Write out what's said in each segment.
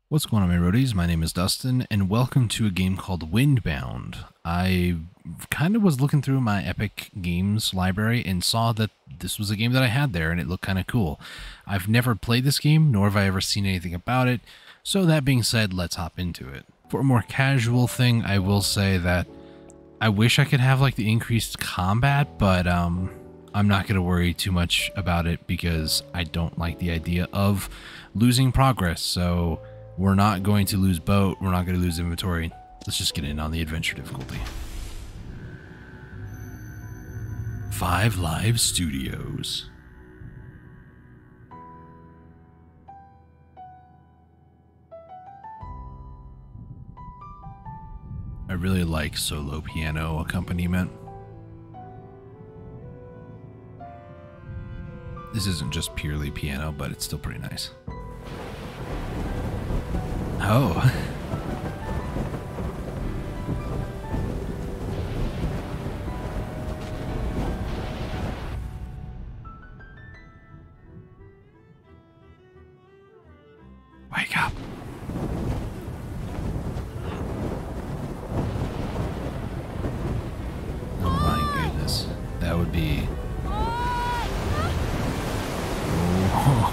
What's going on, my roadies? My name is Dustin, and welcome to a game called WindBound. I kind of was looking through my Epic Games library and saw that this was a game that I had there, and it looked kind of cool. I've never played this game, nor have I ever seen anything about it, so that being said, let's hop into it. For a more casual thing, I will say that I wish I could have like the increased combat, but I'm not going to worry too much about it because I don't like the idea of losing progress, so we're not going to lose boat. We're not going to lose inventory. Let's just get in on the adventure difficulty. 5 Live Studios. I really like solo piano accompaniment. This isn't just purely piano, but it's still pretty nice. Oh. Wake up. Oh my goodness. That would be...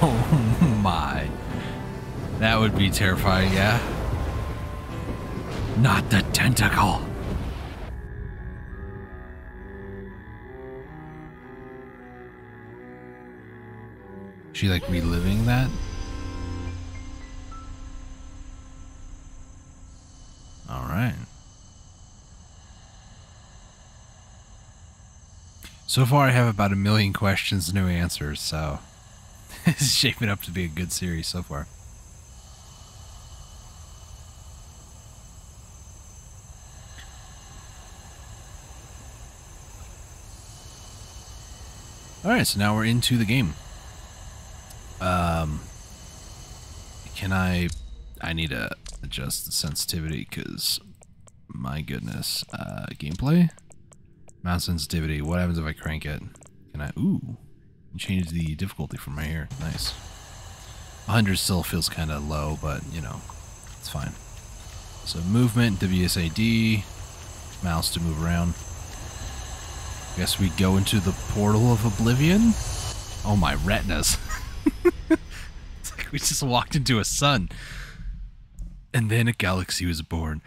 Oh my. That would be terrifying, yeah. Not the tentacle. She like reliving that? All right. So far I have about 1 million questions, no answers, so this is shaping up to be a good series so far. Alright, so now we're into the game. Can I need to adjust the sensitivity because, my goodness. Gameplay? Mouse sensitivity. What happens if I crank it? Can I, ooh, change the difficulty from right here. Nice. 100 still feels kind of low, but, you know, it's fine. So movement, WSAD, mouse to move around. Guess we go into the portal of oblivion. Oh, my retinas. It's like we just walked into a sun. And then a galaxy was born.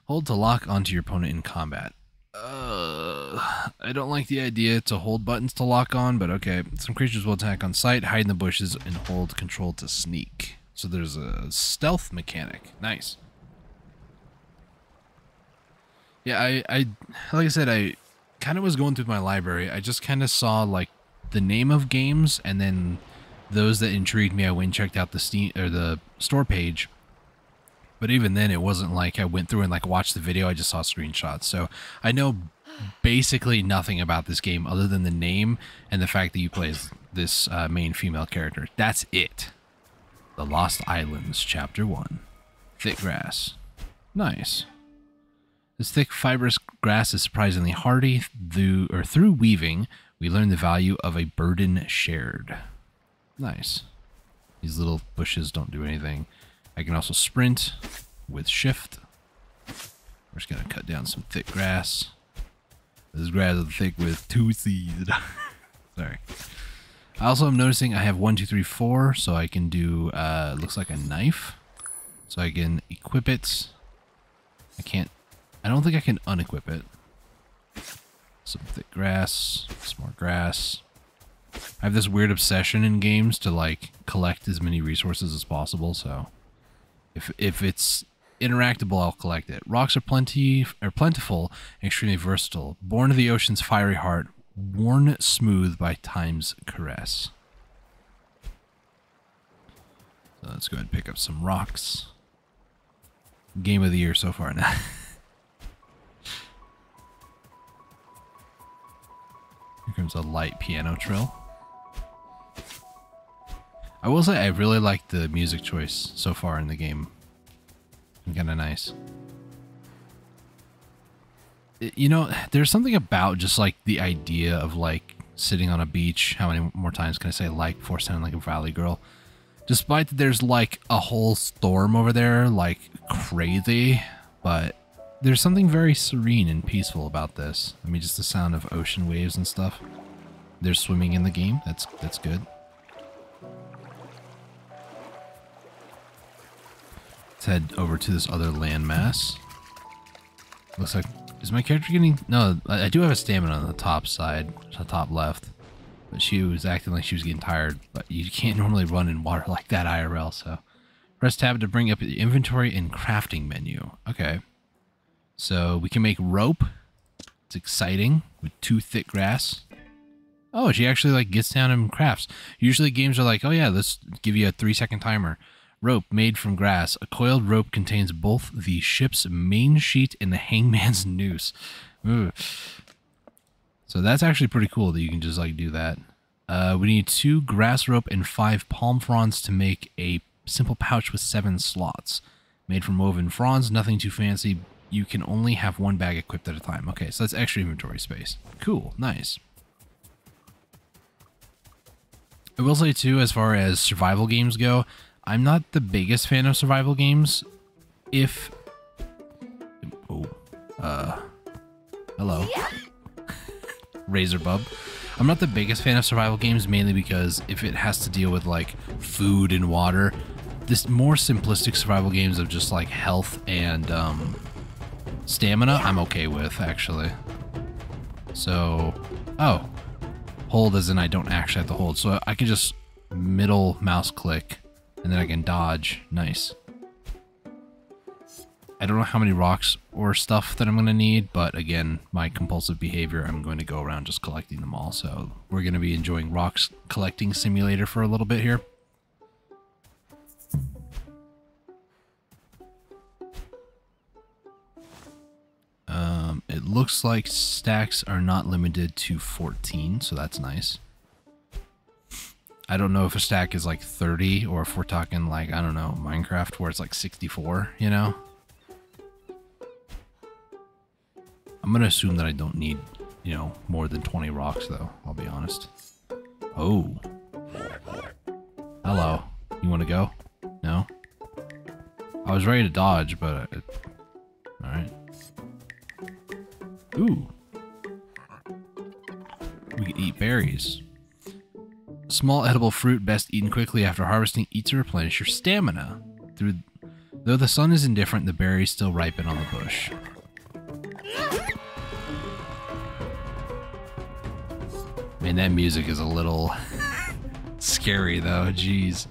Hold to lock onto your opponent in combat. I don't like the idea to hold buttons to lock on, but okay. Some creatures will attack on sight, hide in the bushes, and hold control to sneak. So there's a stealth mechanic. Nice. Yeah, I like I said, I kind of was going through my library. I just kind of saw like the name of games, and then those that intrigued me, I went and checked out the Steam or the store page. But even then, it wasn't like I went through and like watched the video. I just saw screenshots. So I know basically nothing about this game other than the name and the fact that you play as this main female character. That's it. The Lost Islands, Chapter 1. Thick grass. Nice. This thick, fibrous grass is surprisingly hardy. Through weaving, we learn the value of a burden shared. Nice. These little bushes don't do anything. I can also sprint with shift. We're just going to cut down some thick grass. This grass is thick with 2 seeds. Sorry. I also am noticing I have 1, 2, 3, 4, so I can do, looks like a knife. So I can equip it. I don't think I can unequip it. Some thick grass, some more grass. I have this weird obsession in games to like collect as many resources as possible, so if it's interactable, I'll collect it. Rocks are plentiful and extremely versatile. Born of the ocean's fiery heart, worn smooth by time's caress. So let's go ahead and pick up some rocks. Game of the year so far now. Here comes a light piano trill. I will say I really like the music choice so far in the game. Kind of nice. You know, there's something about just like the idea of like sitting on a beach. How many more times can I say like before sounding like a valley girl? Despite that there's like a whole storm over there, like crazy, but there's something very serene and peaceful about this. I mean, just the sound of ocean waves and stuff. There's swimming in the game. That's good. Let's head over to this other landmass. Looks like, is my character getting, no, I do have a stamina on the top side, the top left. But she was acting like she was getting tired. But you can't normally run in water like that IRL, so. Press tab to bring up the inventory and crafting menu. Okay. So we can make rope. It's exciting with 2 thick grass. Oh, she actually like gets down and crafts. Usually games are like, oh yeah, let's give you a 3-second timer. Rope made from grass. A coiled rope contains both the ship's main sheet and the hangman's noose. Ugh. So that's actually pretty cool that you can just like do that. We need 2 grass rope and 5 palm fronds to make a simple pouch with 7 slots. Made from woven fronds, nothing too fancy. You can only have 1 bag equipped at a time. Okay, so that's extra inventory space. Cool, nice. I will say too, as far as survival games go, I'm not the biggest fan of survival games. If... Oh, hello. Razor Bub. I'm not the biggest fan of survival games, mainly because if it has to deal with like food and water, this more simplistic survival games of just like health and stamina, I'm okay with actually. So, oh, hold as in I don't actually have to hold, so I can just middle mouse click and then I can dodge. Nice. I don't know how many rocks or stuff that I'm going to need, but again, my compulsive behavior, I'm going to go around just collecting them all. So we're going to be enjoying rocks collecting simulator for a little bit here. It looks like stacks are not limited to 14, so that's nice. I don't know if a stack is like 30 or if we're talking like, I don't know, Minecraft where it's like 64, you know? I'm going to assume that I don't need, you know, more than 20 rocks, though. I'll be honest. Oh. Hello. You want to go? No? I was ready to dodge, but... Alright. Ooh. We can eat berries. Small edible fruit best eaten quickly after harvesting. Eat to replenish your stamina. Though the sun is indifferent, the berries still ripen on the bush. Man, that music is a little scary though, jeez.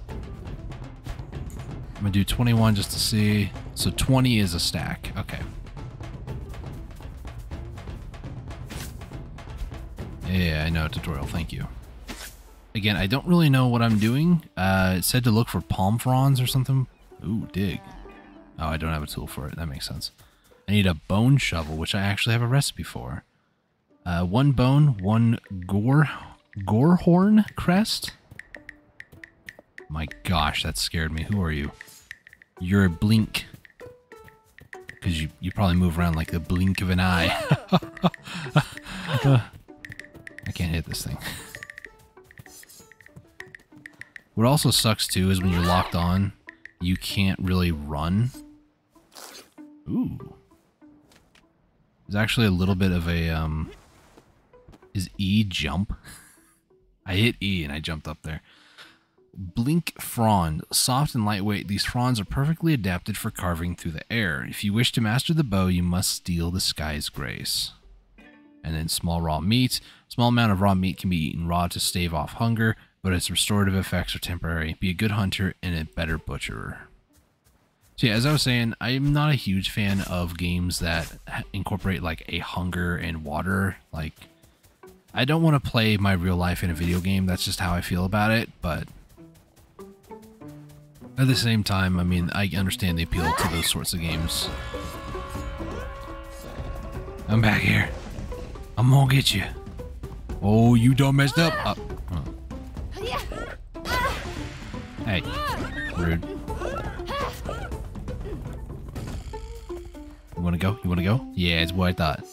I'm gonna do 21 just to see. So 20 is a stack, okay. Yeah, I know, tutorial, thank you. Again, I don't really know what I'm doing. It said to look for palm fronds or something. Ooh, dig. Oh, I don't have a tool for it, that makes sense. I need a bone shovel, which I actually have a recipe for. 1 bone, 1 gorehorn crest. My gosh, that scared me. Who are you? You're a blink. Because you probably move around like the blink of an eye. I can't hit this thing. What also sucks too is when you're locked on, you can't really run. Ooh. There's actually a little bit of a... Is E jump? I hit E and I jumped up there. Blink frond. Soft and lightweight, these fronds are perfectly adapted for carving through the air. If you wish to master the bow, you must steal the sky's grace. And then small raw meat. Small amount of raw meat can be eaten raw to stave off hunger, but its restorative effects are temporary. Be a good hunter and a better butcherer. So yeah, as I was saying, I'm not a huge fan of games that incorporate like a hunger and water. Like, I don't want to play my real life in a video game. That's just how I feel about it. But at the same time, I mean, I understand the appeal to those sorts of games. I'm back here. I'm gonna get you. Oh, you done messed up. Hey, rude. You wanna go? You wanna go? Yeah, it's what I thought.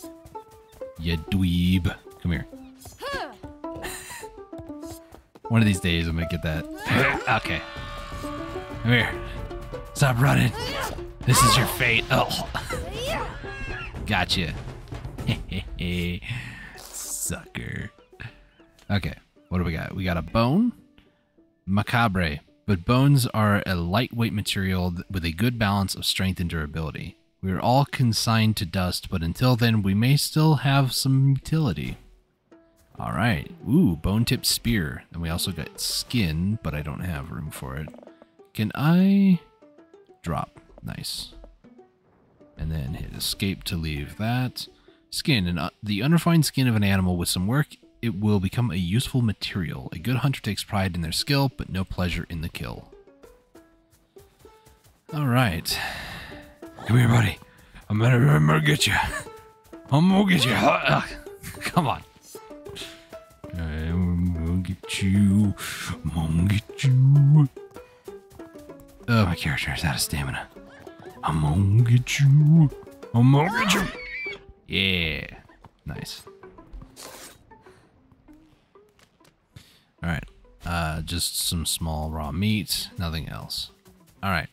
You dweeb. Come here. One of these days I'm gonna get that. Okay. Come here. Stop running. This is your fate. Oh. Gotcha. Sucker. Okay, what do we got? We got a bone. Macabre. But bones are a lightweight material with a good balance of strength and durability. We are all consigned to dust, but until then, we may still have some utility. Alright. Ooh, bone-tipped spear. And we also got skin, but I don't have room for it. Can I drop? Nice. And then hit escape to leave that. Skin. The unrefined skin of an animal with some work, it will become a useful material. A good hunter takes pride in their skill, but no pleasure in the kill. Alright. Come here, buddy. I'm gonna get you. I'm gonna get you. Come on. I'm gonna get you. I'm gonna get you. Oh, my character is out of stamina. I'm gonna get you. I'm gonna get you. Yeah. Nice. Alright. Just some small raw meat. Nothing else. Alright.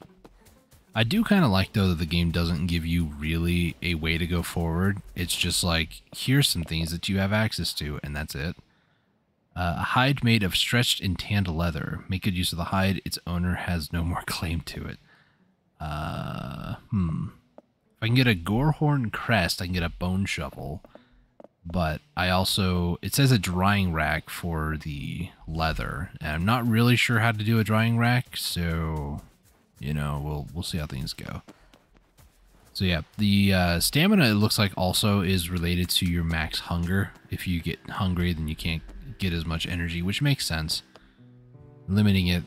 I do kind of like, though, that the game doesn't give you really a way to go forward. It's just like, here's some things that you have access to, and that's it. A hide made of stretched and tanned leather. Make good use of the hide. Its owner has no more claim to it. If I can get a gorehorn crest, I can get a bone shovel. But I also... It says a drying rack for the leather. And I'm not really sure how to do a drying rack, so... You know, we'll see how things go. So yeah, the stamina, it looks like, also is related to your max hunger. If you get hungry, then you can't get as much energy, which makes sense. Limiting it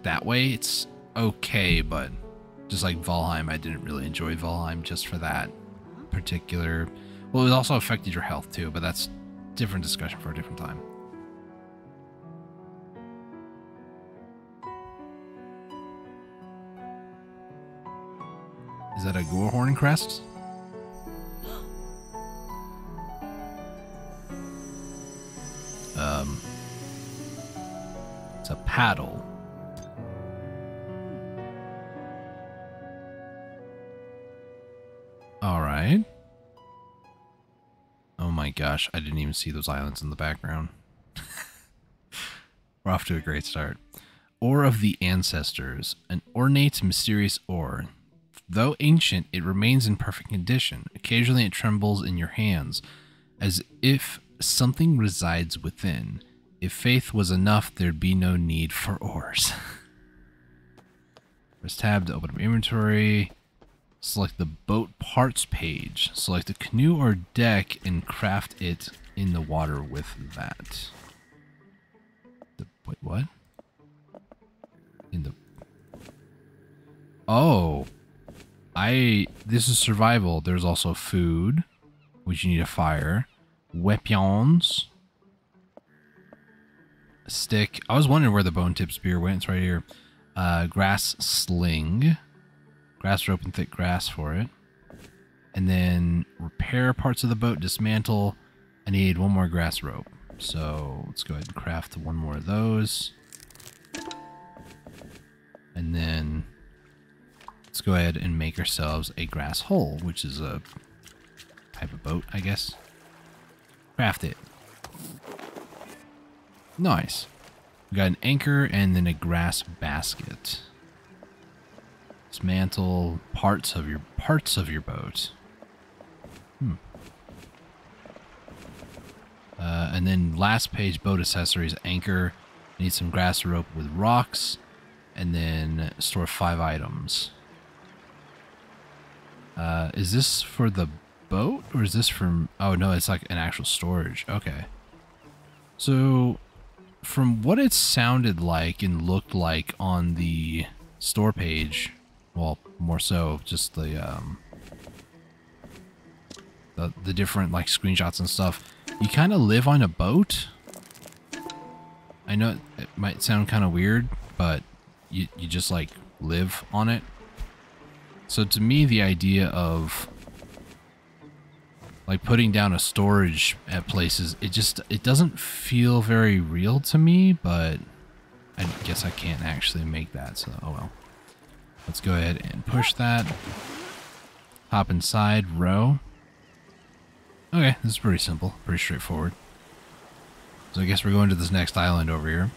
that way, it's okay, but just like Valheim, I didn't really enjoy Valheim just for that particular... Well, it also affected your health too, but that's a different discussion for a different time. Is that a gorehorn crest? It's a paddle. All right. Oh my gosh, I didn't even see those islands in the background. We're off to a great start. Ore of the Ancestors, an ornate, mysterious ore. Though ancient, it remains in perfect condition. Occasionally it trembles in your hands, as if something resides within. If faith was enough, there'd be no need for ores. Press tab to open up inventory. Select the boat parts page. Select a canoe or deck and craft it in the water with that. Wait, what? Oh. This is survival. There's also food, which you need a fire. Weapons. A stick. I was wondering where the bone tip spear went. It's right here. Grass sling. Grass rope and thick grass for it. And then repair parts of the boat. Dismantle. I need one more grass rope. So let's go ahead and craft one more of those. And then... let's go ahead and make ourselves a grass hull, which is a type of boat, I guess. Craft it. Nice. We got an anchor and then a grass basket. Dismantle parts of your boat. And then last page, boat accessories, anchor. Need some grass rope with rocks, and then store 5 items. Is this for the boat, or is this from... oh, no, it's like an actual storage. Okay. So, from what it sounded like and looked like on the store page, well, more so, just the different, like, screenshots and stuff, you kind of live on a boat. I know it might sound kind of weird, but you just, like, live on it. So to me, the idea of like putting down a storage at places, it doesn't feel very real to me, but I guess I can't actually make that, so oh well. Let's go ahead and push that. Hop inside, row. Okay, this is pretty simple, pretty straightforward. So I guess we're going to this next island over here.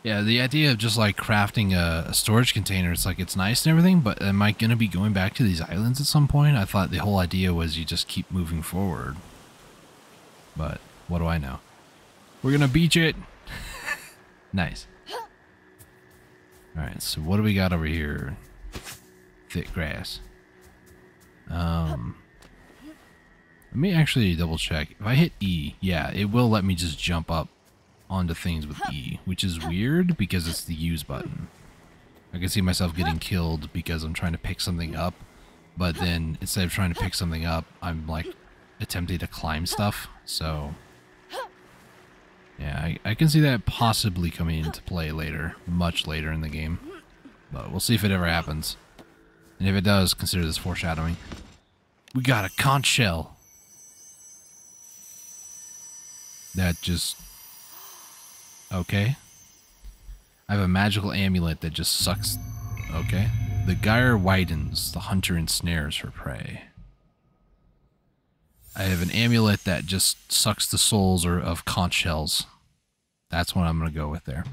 Yeah, the idea of just like crafting a storage container, it's like it's nice and everything, but am I going to be going back to these islands at some point? I thought the whole idea was you just keep moving forward. But what do I know? We're going to beach it. Nice. Alright, so what do we got over here? Thick grass. Let me actually double check. If I hit E, yeah, it will let me just jump up onto things with E, which is weird because it's the use button. I can see myself getting killed because I'm trying to pick something up, but then instead of trying to pick something up, I'm like attempting to climb stuff. So yeah, I can see that possibly coming into play later, much later in the game, but we'll see if it ever happens. And if it does, consider this foreshadowing. We got a conch shell. That just... okay. I have a magical amulet that just sucks... okay. The gyre widens. The hunter ensnares her prey. I have an amulet that just sucks the souls of conch shells. That's what I'm going to go with there.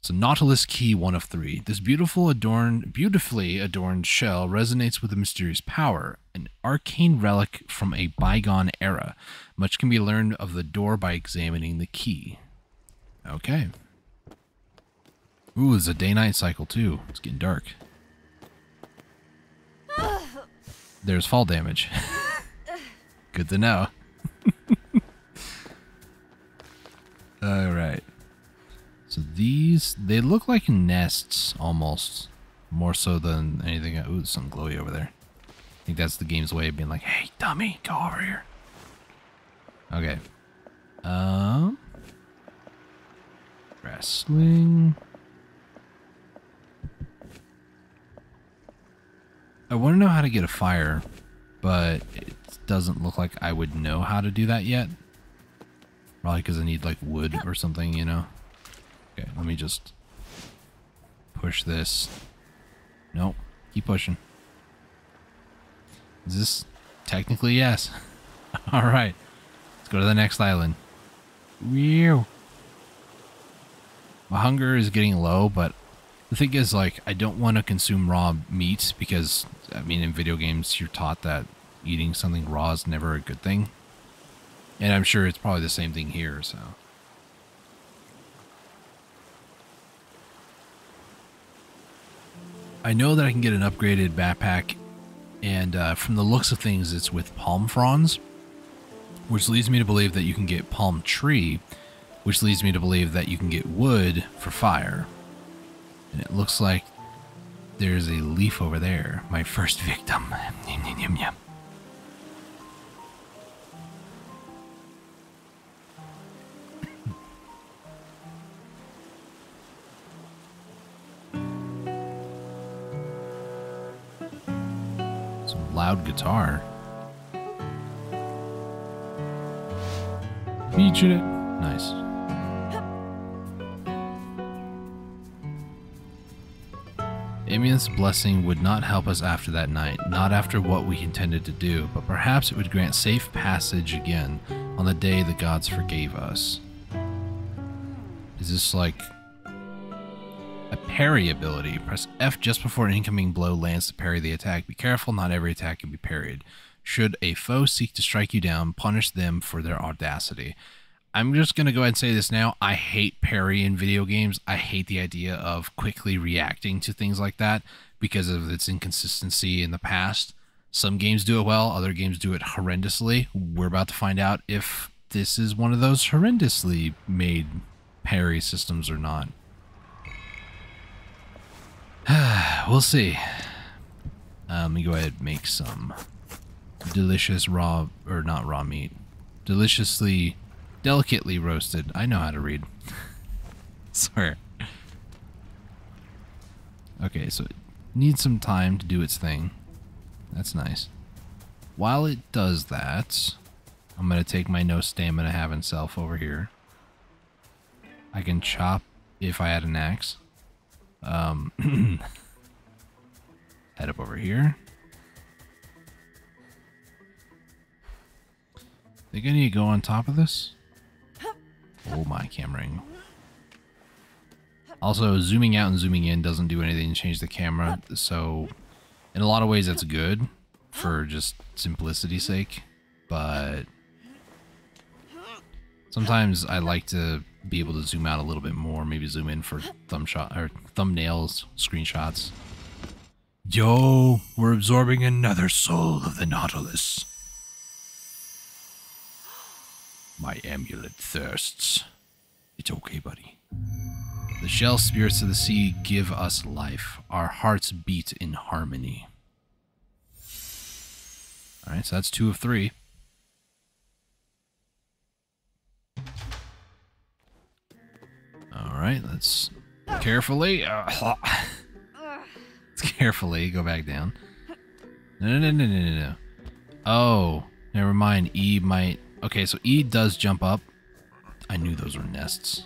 It's a Nautilus key, 1 of 3. This beautifully adorned shell resonates with a mysterious power, an arcane relic from a bygone era. Much can be learned of the door by examining the key. Okay. Ooh, there's a day-night cycle too. It's getting dark. There's fall damage. Good to know. Alright. So these, they look like nests almost. More so than anything. Ooh, there's some glowy over there. I think that's the game's way of being like, hey, dummy, go over here. Okay. Wrestling. I want to know how to get a fire, but it doesn't look like I would know how to do that yet. Probably because I need like wood or something, you know. Okay, let me just push this. Nope, keep pushing. Is this technically yes? All right, let's go to the next island. Whew. My hunger is getting low, but the thing is, like, I don't want to consume raw meat because, I mean, in video games, you're taught that eating something raw is never a good thing. And I'm sure it's probably the same thing here, so. I know that I can get an upgraded backpack, and from the looks of things, it's with palm fronds, which leads me to believe that you can get palm tree, which leads me to believe that you can get wood for fire. And it looks like there's a leaf over there. My first victim. Yum, yum, yum, yum. Some loud guitar. Featured it. Nice. Amion's blessing would not help us after that night, not after what we intended to do, but perhaps it would grant safe passage again on the day the gods forgave us. Is this like a parry ability? Press F just before an incoming blow lands to parry the attack. Be careful, not every attack can be parried. Should a foe seek to strike you down, punish them for their audacity. I'm just going to go ahead and say this now. I hate parry in video games. I hate the idea of quickly reacting to things like that because of its inconsistency in the past. Some games do it well. Other games do it horrendously. We're about to find out if this is one of those horrendously made parry systems or not. We'll see. Let me go ahead and make some delicious raw, or not raw meat. Delicately roasted. I know how to read. Sorry. Okay, so it needs some time to do its thing. That's nice. While it does that, I'm going to take my no stamina having self over here. I can chop if I had an axe. Head up over here. Think I need to go on top of this? Oh my camera angle. Also, zooming out and zooming in doesn't do anything to change the camera, so in a lot of ways that's good for just simplicity's sake, but sometimes I like to be able to zoom out a little bit more, maybe zoom in for thumbnails, screenshots. Yo, we're absorbing another soul of the Nautilus. My amulet thirsts. It's okay, buddy. The shell spirits of the sea give us life. Our hearts beat in harmony. Alright, so that's 2 of 3. Alright, let's carefully... let's carefully go back down. No. Oh, never mind. E might... Okay, so E does jump up. I knew those were nests.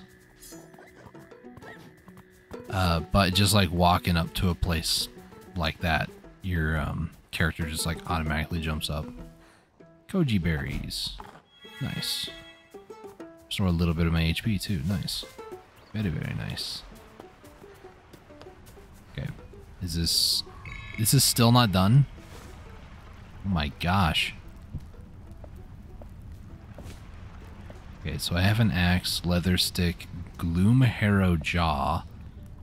But just like walking up to a place like that, your character just like automatically jumps up. Koji berries. Nice. Restore a little bit of my HP too. Nice. Very, very nice. Okay. This is still not done? Oh my gosh. Okay, so I have an axe, leather stick, gloom harrow jaw,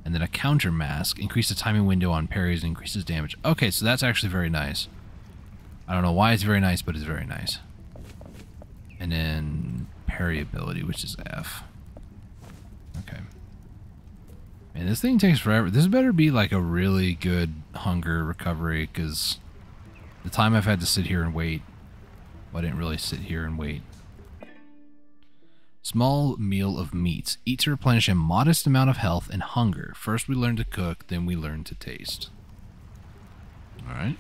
and then a counter mask. Increase the timing window on parries and increases damage. Okay, so that's actually very nice. I don't know why it's very nice, but it's very nice. And then parry ability, which is F. Okay. Man, this thing takes forever. This better be like a really good hunger recovery, because the time I've had to sit here and wait, well, I didn't really sit here and wait. Small meal of meats. Eat to replenish a modest amount of health and hunger. First we learn to cook, then we learn to taste. Alright.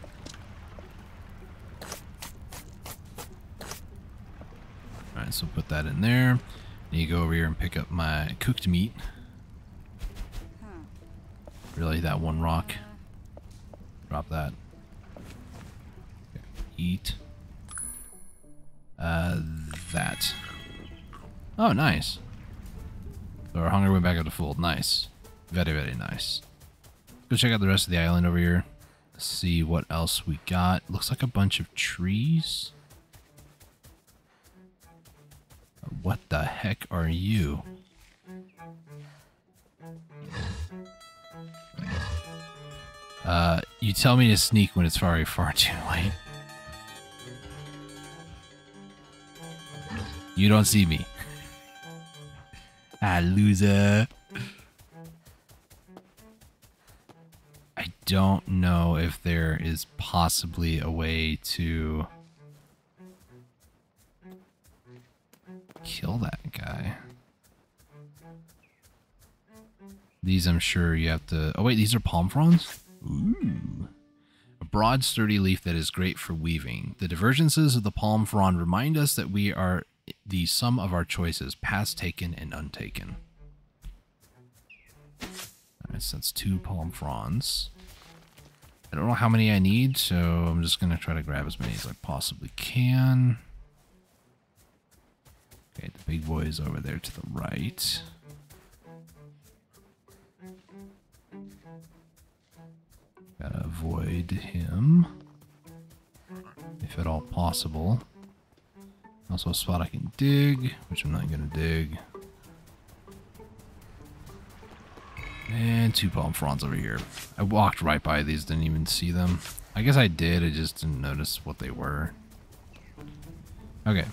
Alright, so put that in there. Then you go over here and pick up my cooked meat. Really, that one rock. Drop that. Okay. Eat. That. Oh, nice. So our hunger went back up to full. Nice. Very, very nice. Go check out the rest of the island over here. See what else we got. Looks like a bunch of trees. What the heck are you? You tell me to sneak when it's far, far too late. You don't see me. Ah, loser. I don't know if there is possibly a way to kill that guy. These I'm sure you have to... Oh wait, these are palm fronds? Ooh. A broad, sturdy leaf that is great for weaving. The divergences of the palm frond remind us that we are the sum of our choices, past taken and untaken. Alright, so that's 2 palm fronds. I don't know how many I need, so I'm just going to try to grab as many as I possibly can. Okay, the big boy is over there to the right. Gotta avoid him, if at all possible. Also a spot I can dig, which I'm not gonna dig. And 2 palm fronds over here. I walked right by these, didn't even see them. I guess I did, I just didn't notice what they were. Okay.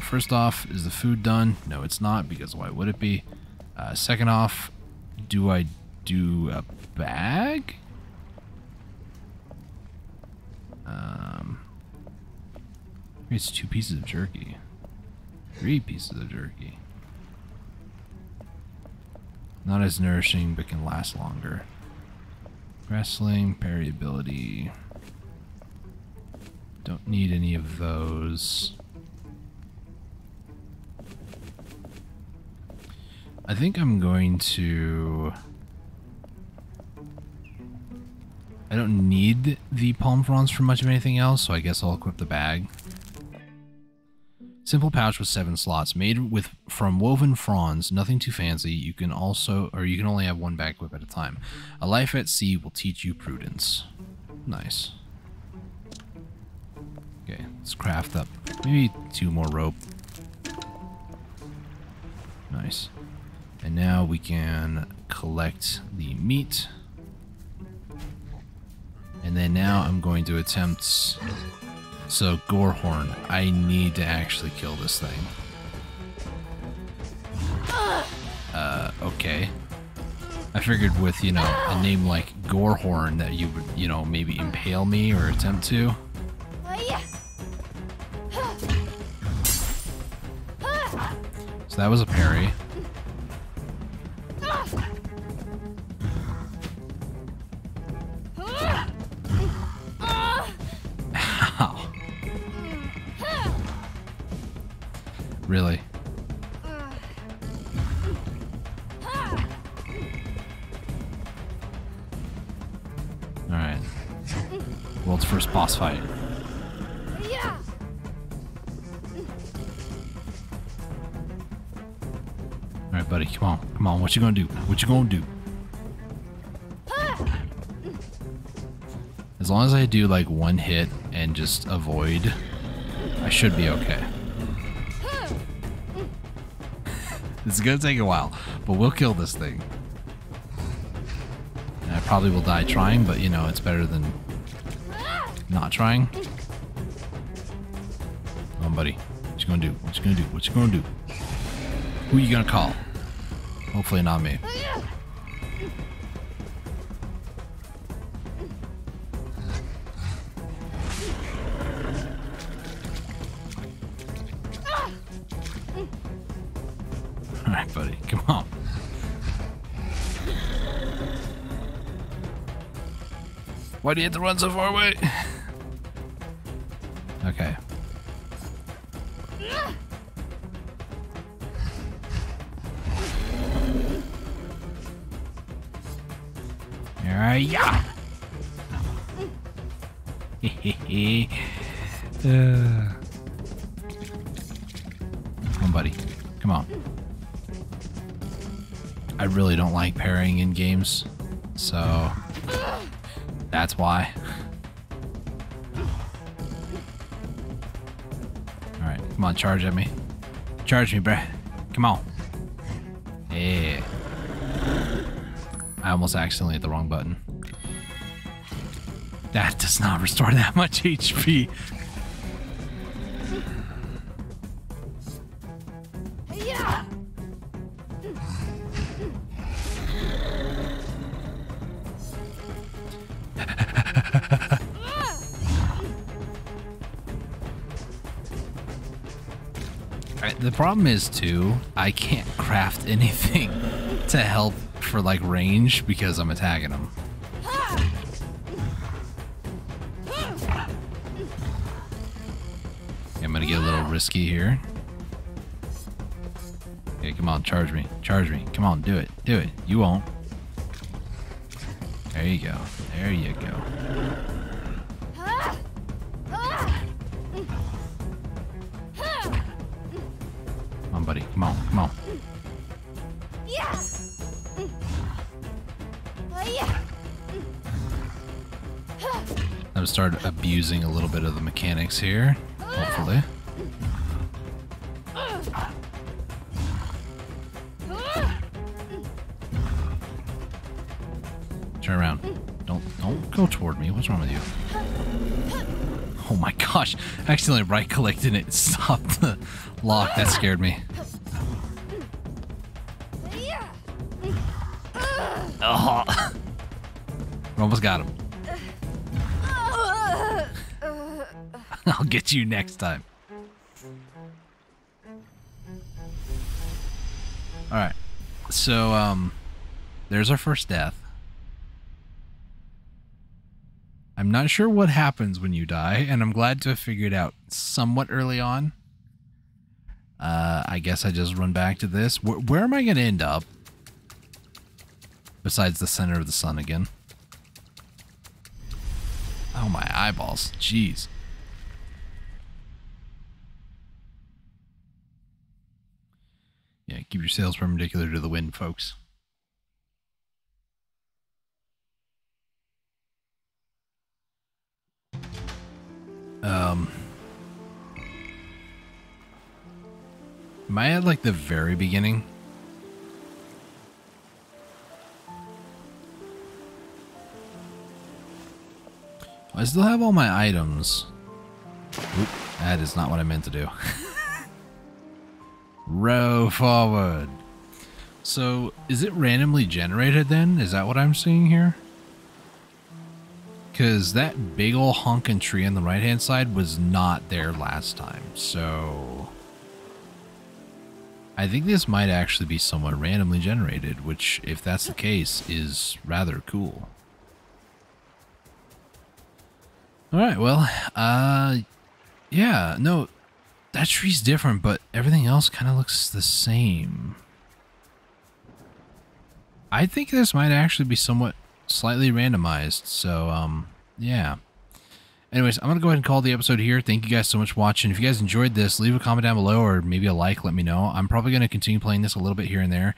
First off, is the food done? No, it's not, because why would it be? Second off, do I do a bag? It's 2 pieces of jerky. 3 pieces of jerky. Not as nourishing, but can last longer. Wrestling, parry ability. Don't need any of those. I think I'm going to... I don't need the palm fronds for much of anything else, so I guess I'll equip the bag. Simple pouch with 7 slots, made from woven fronds, nothing too fancy. You can only have 1 bag equipped at a time. A life at sea will teach you prudence. Nice. Okay, let's craft up maybe 2 more rope. Nice. And now we can collect the meat. And then now I'm going to attempt... So, Gorehorn. I need to actually kill this thing. Okay. I figured with, you know, a name like Gorehorn that you would, you know, maybe impale me or attempt to. So that was a parry. Really? Alright. World's first boss fight. Alright, buddy, come on. Come on, what you gonna do? What you gonna do? As long as I do like 1 hit and just avoid, I should be okay. It's gonna take a while, but we'll kill this thing. And I probably will die trying, but you know, it's better than not trying. Come on, buddy. What you gonna do? What you gonna do? What you gonna do? Who you gonna call? Hopefully not me. Alright, buddy, come on. Why do you have to run so far away? Okay. Alright, yeah! Come on, buddy. Come on. I really don't like parrying in games, so that's why. Alright, come on, charge at me. Charge me, bruh. Come on. Yeah. I almost accidentally hit the wrong button. That does not restore that much HP. The problem is, too, I can't craft anything to help for, like, range because I'm attacking them. I'm gonna get a little risky here. Okay, come on, charge me. Charge me. Come on, do it. Do it. You won't. There you go. There you go. Come on, buddy. Come on. Come on. I'm gonna start abusing a little bit of the mechanics here, hopefully. Turn around. Don't go toward me. What's wrong with you? Oh my gosh. I accidentally right-clicked and it stopped the lock. That scared me. Oh. We almost got him. I'll get you next time. Alright. So, there's our first death. I'm not sure what happens when you die, and I'm glad to have figured out somewhat early on. I guess I just run back to this. Where am I going to end up? Besides the center of the sun again. Oh, my eyeballs. Jeez. Yeah, keep your sails perpendicular to the wind, folks. Am I at like the very beginning? I still have all my items. Oop, that is not what I meant to do. Row forward. So, is it randomly generated then? Is that what I'm seeing here? Because that big ol' honkin' tree on the right-hand side was not there last time. So, I think this might actually be somewhat randomly generated, which, if that's the case, is rather cool. Alright, well, yeah, no, that tree's different, but everything else kind of looks the same. I think this might actually be somewhat slightly randomized, so, yeah. Anyways, I'm going to go ahead and call the episode here. Thank you guys so much for watching. If you guys enjoyed this, leave a comment down below or maybe a like, let me know. I'm probably going to continue playing this a little bit here and there,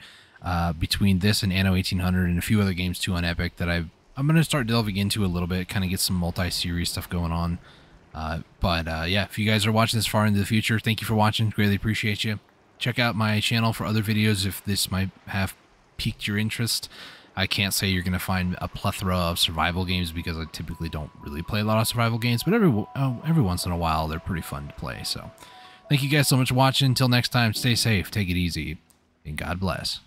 between this and Anno 1800 and a few other games too on Epic that I'm going to start delving into a little bit, kind of get some multi-series stuff going on. Yeah, if you guys are watching this far into the future, thank you for watching. Greatly appreciate you. Check out my channel for other videos if this might have piqued your interest. I can't say you're going to find a plethora of survival games because I typically don't really play a lot of survival games, but every once in a while they're pretty fun to play. So thank you guys so much for watching. Until next time, stay safe, take it easy, and God bless.